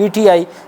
PTI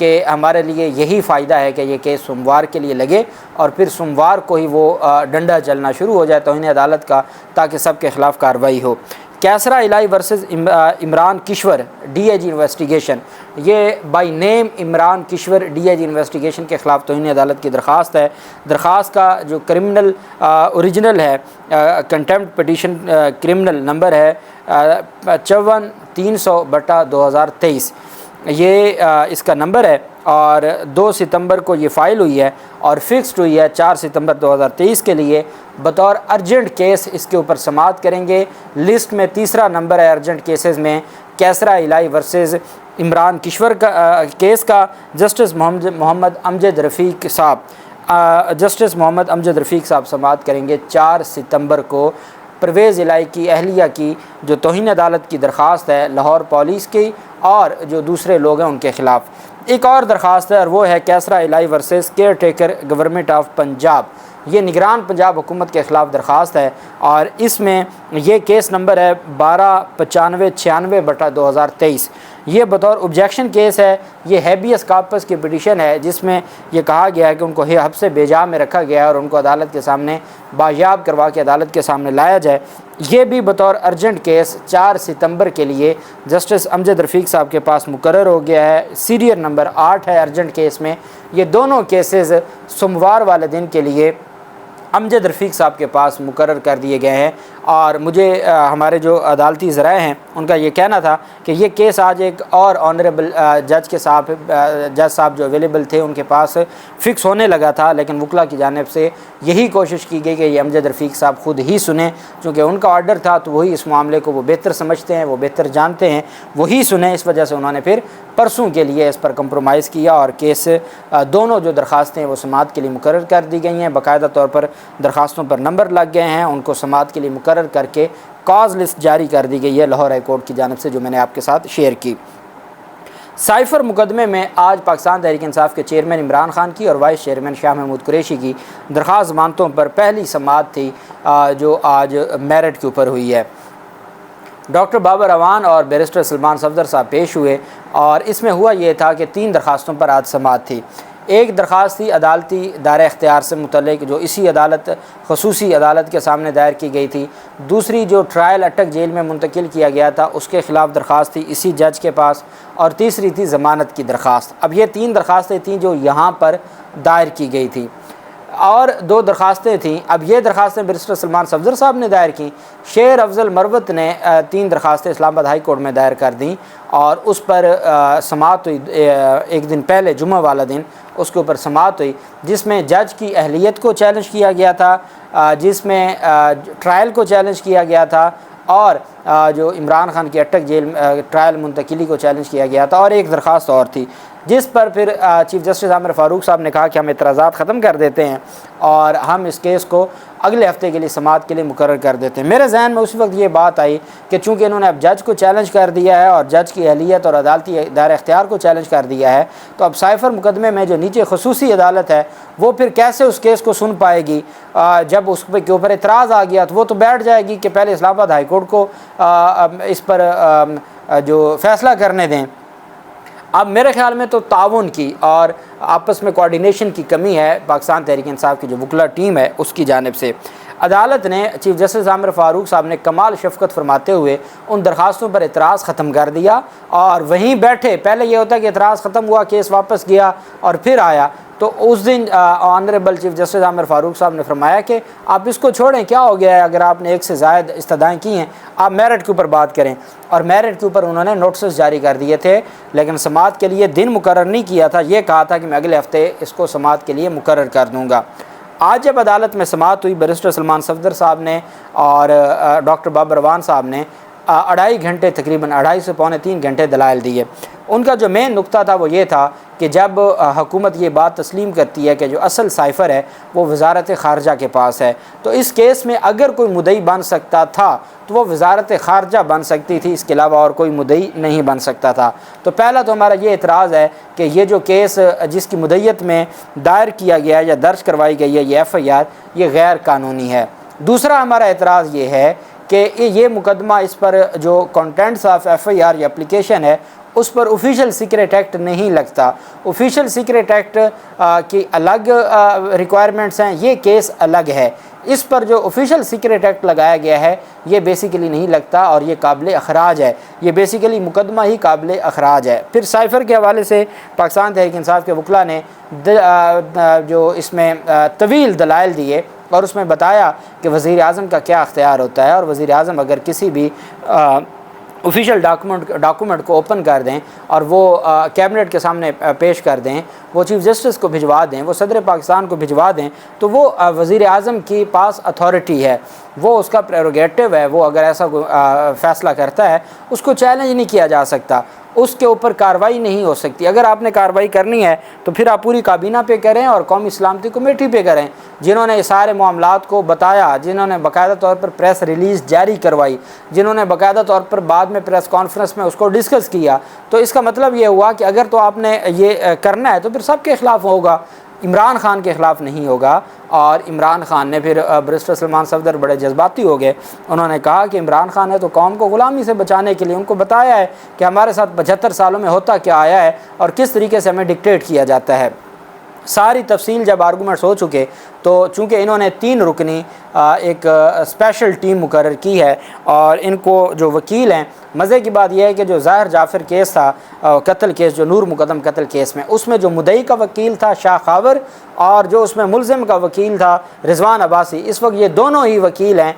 کہ ہمارے لیے یہی فائدہ ہے کہ یہ کیس سوموار کے لیے لگے اور پھر سوموار کو ہی وہ ڈنڈا چلنا شروع ہو جائے توہین عدالت کا، تاکہ سب کے خلاف کارروائی ہو۔ Kaisra Elahi versus Imran Kishwar D I G investigation, یہ by name Imran Kishwar D I G investigation کے خلاف توہین عدالت کی درخواست ہے۔ درخواست کا جو کرمنل اوریجنل ہے، کنٹمپٹ پٹیشن کرمنل نمبر ہے 54-300/2023، یہ اس کا نمبر ہے، اور 2 ستمبر کو یہ فائل ہوئی ہے اور فکسڈ ہوئی ہے 4 ستمبر 2023 کے لیے۔ بطور ارجنٹ کیس اس کے اوپر سماعت کریں گے۔ لسٹ میں تیسرا نمبر ہے ارجنٹ کیسز میں کیسرا الہی ورسز عمران کشور کا کیس کا۔ جسٹس محمد امجد رفیق صاحب سماعت کریں گے 4 ستمبر کو پرویز الہی کی اہلیہ کی جو توہین عدالت کی درخواست ہے لاہور پولیس کی اور جو دوسرے لوگ ہیں ان کے خلاف۔ ایک اور درخواست ہے اور وہ ہے Qaiser Elahi versus caretaker government of Punjab, یہ نگران پنجاب حکومت کے خلاف درخواست ہے، اور اس میں یہ کیس نمبر ہے 1295-96/2023۔ یہ بطور آبجیکشن کیس ہے، یہ ہیبیس کارپس کی پٹیشن ہے جس میں یہ کہا گیا ہے کہ ان کو حبس بیجا میں رکھا گیا ہے اور ان کو عدالت کے سامنے بازیاب کروا کے عدالت کے سامنے لایا جائے۔ یہ بھی بطور ارجنٹ کیس 4 ستمبر کے لیے جسٹس امجد رفیق صاحب کے پاس مقرر ہو گیا ہے، سیریل نمبر 8 ہے ارجنٹ کیس میں۔ یہ دونوں کیسز سوموار والے دن کے لیے امجد رفیق صاحب کے پاس مقرر کر دیے گئے ہیں، اور مجھے ہمارے جو عدالتی ذرائع ہیں ان کا یہ کہنا تھا کہ یہ کیس آج ایک اور آنریبل جج صاحب جو اویلیبل تھے ان کے پاس فکس ہونے لگا تھا، لیکن وکلا کی جانب سے یہی کوشش کی گئی کہ یہ امجد رفیق صاحب خود ہی سنیں، چونکہ ان کا آرڈر تھا تو وہی اس معاملے کو وہ بہتر سمجھتے ہیں، وہ بہتر جانتے ہیں، وہی سنیں۔ اس وجہ سے انہوں نے پھر پرسوں کے لیے اس پر کمپرومائز کیا اور کیس دونوں جو درخواستیں وہ سماعت کے لیے مقرر کر دی گئی ہیں، باقاعدہ طور پر درخواستوں پر نمبر لگ گئے ہیں، ان کو سماعت کے لیے مقرر کر کے کاز لسٹ جاری کر دی گئی ہے لاہور ہائی کورٹ کی جانب سے، جو میں نے آپ کے ساتھ شیئر کی۔ سائفر مقدمے میں آج پاکستان تحریک انصاف کے چیئرمین عمران خان کی اور وائس چیئرمین شاہ محمود قریشی کی درخواست ضمانتوں پر پہلی سماعت تھی، جو آج میرٹ کے اوپر ہوئی ہے۔ ڈاکٹر بابر اعوان اور بیرسٹر سلمان صفدر صاحب پیش ہوئے، اور اس میں ہوا یہ تھا کہ 3 درخواستوں پر آج سماعت تھی۔ ایک درخواست تھی عدالتی دائرہ اختیار سے متعلق جو اسی خصوصی عدالت کے سامنے دائر کی گئی تھی۔ دوسری جو ٹرائل اٹک جیل میں منتقل کیا گیا تھا اس کے خلاف درخواست تھی اسی جج کے پاس، اور تیسری تھی ضمانت کی درخواست۔ اب یہ 3 درخواستیں تھیں جو یہاں پر دائر کی گئی تھی، اور 2 درخواستیں تھیں۔ اب یہ درخواستیں بیرسٹر سلمان صفدر صاحب نے دائر کیں، شیر افضل مروت نے 3 درخواستیں اسلام آباد ہائی کورٹ میں دائر کر دیں، اور اس پر سماعت ہوئی ایک دن پہلے جمعہ والا دن اس کے اوپر سماعت ہوئی، جس میں جج کی اہلیت کو چیلنج کیا گیا تھا، جس میں ٹرائل کو چیلنج کیا گیا تھا، اور جو عمران خان کی اٹک جیل ٹرائل منتقلی کو چیلنج کیا گیا تھا، اور ایک درخواست اور تھی جس پر پھر چیف جسٹس عامر فاروق صاحب نے کہا کہ ہم اعتراضات ختم کر دیتے ہیں اور ہم اس کیس کو اگلے ہفتے کے لیے سماعت کے لیے مقرر کر دیتے ہیں۔ میرے ذہن میں اسی وقت یہ بات آئی کہ چونکہ انہوں نے اب جج کو چیلنج کر دیا ہے اور جج کی اہلیت اور عدالتی دائرہ اختیار کو چیلنج کر دیا ہے، تو اب سائفر مقدمے میں جو نیچے خصوصی عدالت ہے وہ پھر کیسے اس کیس کو سن پائے گی؟ جب اس کے اوپر اعتراض آ گیا تو وہ تو بیٹھ جائے گی کہ پہلے اسلام آباد ہائی کورٹ کو اس پر جو فیصلہ کرنے دیں۔ اب میرے خیال میں تو تعاون کی اور آپس میں کوارڈینیشن کی کمی ہے پاکستان تحریک انصاف کی جو وکلا ٹیم ہے اس کی جانب سے۔ عدالت نے چیف جسٹس عامر فاروق صاحب نے کمال شفقت فرماتے ہوئے ان درخواستوں پر اعتراض ختم کر دیا، اور وہیں بیٹھے پہلے یہ ہوتا ہے کہ اعتراض ختم ہوا، کیس واپس گیا اور پھر آیا، تو اس دن آنریبل چیف جسٹس عامر فاروق صاحب نے فرمایا کہ آپ اس کو چھوڑیں، کیا ہو گیا ہے اگر آپ نے 1 سے زائد استدعائیں کی ہیں، آپ میرٹ کے اوپر بات کریں۔ اور میرٹ کے اوپر انہوں نے نوٹسز جاری کر دیے تھے، لیکن سماعت کے لیے دن مقرر نہیں کیا تھا، یہ کہا تھا کہ میں اگلے ہفتے اس کو سماعت کے لیے مقرر کر دوں گا۔ آج جب عدالت میں سماعت ہوئی، بیرسٹر سلمان صفدر صاحب نے اور ڈاکٹر بابر اعوان صاحب نے 2.5 گھنٹے تقریباً 2.5 سے پونے 3 گھنٹے دلائل دیے۔ ان کا جو مین نقطہ تھا وہ یہ تھا کہ جب حکومت یہ بات تسلیم کرتی ہے کہ جو اصل سائفر ہے وہ وزارت خارجہ کے پاس ہے، تو اس کیس میں اگر کوئی مدعی بن سکتا تھا تو وہ وزارت خارجہ بن سکتی تھی، اس کے علاوہ اور کوئی مدعی نہیں بن سکتا تھا۔ تو پہلا تو ہمارا یہ اعتراض ہے کہ یہ جو کیس جس کی مدعیت میں دائر کیا گیا ہے یا درج کروائی گئی ہے، یہ FIR، یہ غیر قانونی ہے۔ دوسرا ہمارا اعتراض یہ ہے کہ یہ مقدمہ، اس پر جو کنٹینٹس آف FIR یا اپلیکیشن ہے اس پر آفیشیل سیکریٹ ایکٹ نہیں لگتا۔ آفیشیل سیکریٹ ایکٹ کی الگ ریکوائرمنٹس ہیں، یہ کیس الگ ہے۔ اس پر جو آفیشیل سیکریٹ ایکٹ لگایا گیا ہے یہ بیسیکلی نہیں لگتا اور یہ قابل اخراج ہے، یہ بیسیکلی مقدمہ ہی قابل اخراج ہے۔ پھر سائفر کے حوالے سے پاکستان تحریک انصاف کے وکلاء نے جو اس میں طویل دلائل دیے اور اس میں بتایا کہ وزیر اعظم کا کیا اختیار ہوتا ہے، اور وزیر اعظم اگر کسی بھی آفیشیل ڈاکومنٹ کو اوپن کر دیں اور وہ کیبنٹ کے سامنے پیش کر دیں، وہ چیف جسٹس کو بھجوا دیں، وہ صدر پاکستان کو بھجوا دیں، تو وہ وزیر اعظم کی پاس اتھارٹی ہے، وہ اس کا پریروگیٹو ہے، وہ اگر ایسا فیصلہ کرتا ہے اس کو چیلنج نہیں کیا جا سکتا، اس کے اوپر کارروائی نہیں ہو سکتی۔ اگر آپ نے کارروائی کرنی ہے تو پھر آپ پوری کابینہ پہ کریں اور قومی سلامتی کمیٹی پہ کریں، جنہوں نے یہ سارے معاملات کو بتایا، جنہوں نے باقاعدہ طور پر پریس ریلیز جاری کروائی، جنہوں نے باقاعدہ طور پر بعد میں پریس کانفرنس میں اس کو ڈسکس کیا، تو اس کا مطلب یہ ہوا کہ اگر تو آپ نے یہ کرنا ہے تو پھر سب کے خلاف ہوگا، عمران خان کے خلاف نہیں ہوگا۔ اور عمران خان نے پھر برسٹر سلمان صفدر بڑے جذباتی ہو گئے، انہوں نے کہا کہ عمران خان نے تو قوم کو غلامی سے بچانے کے لیے ان کو بتایا ہے کہ ہمارے ساتھ 75 سالوں میں ہوتا کیا آیا ہے اور کس طریقے سے ہمیں ڈکٹیٹ کیا جاتا ہے۔ ساری تفصیل جب آرگومنٹس ہو چکے تو چونکہ انہوں نے 3 رکنی ایک اسپیشل ٹیم مقرر کی ہے، اور ان کو جو وکیل ہیں، مزے کی بات یہ ہے کہ جو ظاہر جعفر کیس تھا، قتل کیس، جو نور مقدم قتل کیس میں، اس میں جو مدعی کا وکیل تھا شاہ خاور، اور جو اس میں ملزم کا وکیل تھا رضوان عباسی، اس وقت یہ دونوں ہی وکیل ہیں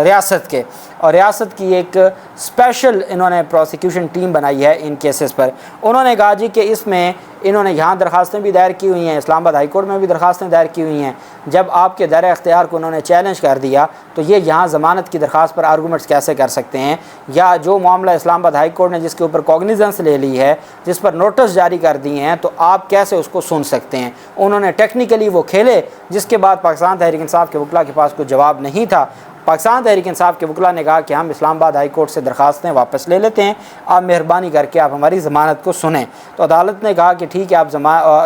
ریاست کے، اور ریاست کی ایک اسپیشل انہوں نے پروسیکیوشن ٹیم بنائی ہے ان کیسز پر۔ انہوں نے کہا جی کہ اس میں انہوں نے یہاں درخواستیں بھی دائر کی ہوئی ہیں، اسلام آباد ہائی کورٹ میں بھی درخواستیں دائر کی ہوئی ہیں، جب آپ کے دائرہ اختیار کو انہوں نے چیلنج کر دیا تو یہ یہاں ضمانت کی درخواست پر آرگومنٹس کیسے کر سکتے ہیں، یا جو معاملہ اسلام آباد ہائی کورٹ نے جس کے اوپر کوگنیزنس لے لی ہے، جس پر نوٹس جاری کر دیے ہیں، تو آپ کیسے اس کو سن سکتے ہیں۔ انہوں نے ٹیکنیکلی وہ کھیلے، جس کے بعد پاکستان تحریک انصاف کے وکلاء کے پاس کوئی جواب نہیں تھا۔ پاکستان تحریک انصاف کے وکلاء نے کہا کہ ہم اسلام آباد ہائی کورٹ سے درخواستیں واپس لے لیتے ہیں، آپ مہربانی کر کے آپ ہماری ضمانت کو سنیں۔ تو عدالت نے کہا کہ ٹھیک ہے، آپ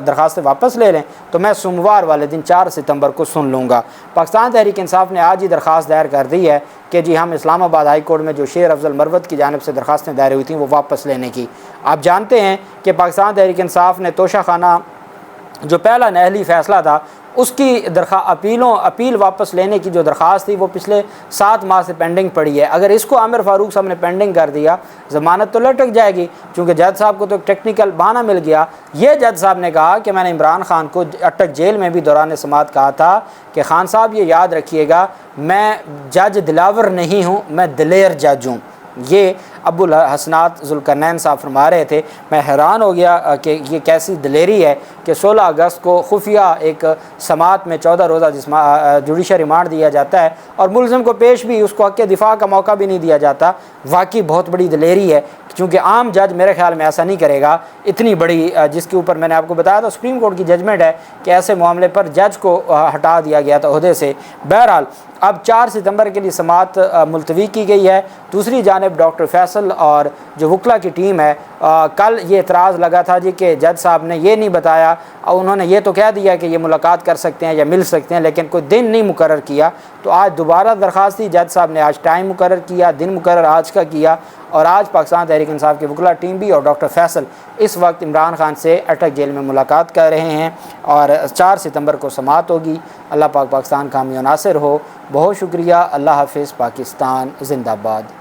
درخواستیں واپس لے لیں، تو میں سوموار والے دن 4 ستمبر کو سن لوں گا۔ پاکستان تحریک انصاف نے آج ہی درخواست دائر کر دی ہے کہ جی ہم اسلام آباد ہائی کورٹ میں جو شیر افضل مروت کی جانب سے درخواستیں دائر ہوئی تھیں وہ واپس لینے کی۔ آپ جانتے ہیں کہ پاکستان تحریک انصاف نے توشہ خانہ جو پہلا نہلی فیصلہ تھا اس کی اپیل واپس لینے کی جو درخواست تھی وہ پچھلے 7 ماہ سے پینڈنگ پڑی ہے۔ اگر اس کو عامر فاروق صاحب نے پینڈنگ کر دیا، ضمانت تو لٹک جائے گی، چونکہ جج صاحب کو تو ایک ٹیکنیکل بہانہ مل گیا۔ یہ جج صاحب نے کہا کہ میں نے عمران خان کو اٹک جیل میں بھی دوران سماعت کہا تھا کہ خان صاحب یہ یاد رکھیے گا، میں جج دلاور نہیں ہوں، میں دلیر جج ہوں۔ یہ ابو الحسنات ذوالقرنین صاحب فرما رہے تھے۔ میں حیران ہو گیا کہ یہ کیسی دلیری ہے کہ 16 اگست کو خفیہ ایک سماعت میں 14 روزہ جوڈیشل ریمانڈ دیا جاتا ہے اور ملزم کو پیش بھی اس کو حق دفاع کا موقع بھی نہیں دیا جاتا۔ واقعی بہت بڑی دلیری ہے، چونکہ عام جج میرے خیال میں ایسا نہیں کرے گا۔ اتنی بڑی جس کے اوپر میں نے آپ کو بتایا تھا سپریم کورٹ کی ججمنٹ ہے کہ ایسے معاملے پر جج کو ہٹا دیا گیا تھا عہدے سے۔ بہرحال اب 4 ستمبر کے لیے سماعت ملتوی کی گئی ہے۔ دوسری جانب ڈاکٹر فیصل اور جو وکلاء کی ٹیم ہے، کل یہ اعتراض لگا تھا جی کہ جج صاحب نے یہ نہیں بتایا، اور انہوں نے یہ تو کہہ دیا کہ یہ ملاقات کر سکتے ہیں یا مل سکتے ہیں، لیکن کوئی دن نہیں مقرر کیا۔ تو آج دوبارہ درخواست تھی، جج صاحب نے آج ٹائم مقرر کیا، دن مقرر آج کا کیا، اور آج پاکستان تحریک انصاف کی وکلاء ٹیم بھی اور ڈاکٹر فیصل اس وقت عمران خان سے اٹک جیل میں ملاقات کر رہے ہیں، اور 4 ستمبر کو سماعت ہوگی۔ اللہ پاک پاکستان کا حامی و ناصر ہو۔ بہت شکریہ۔ اللہ حافظ۔ پاکستان زندہ باد۔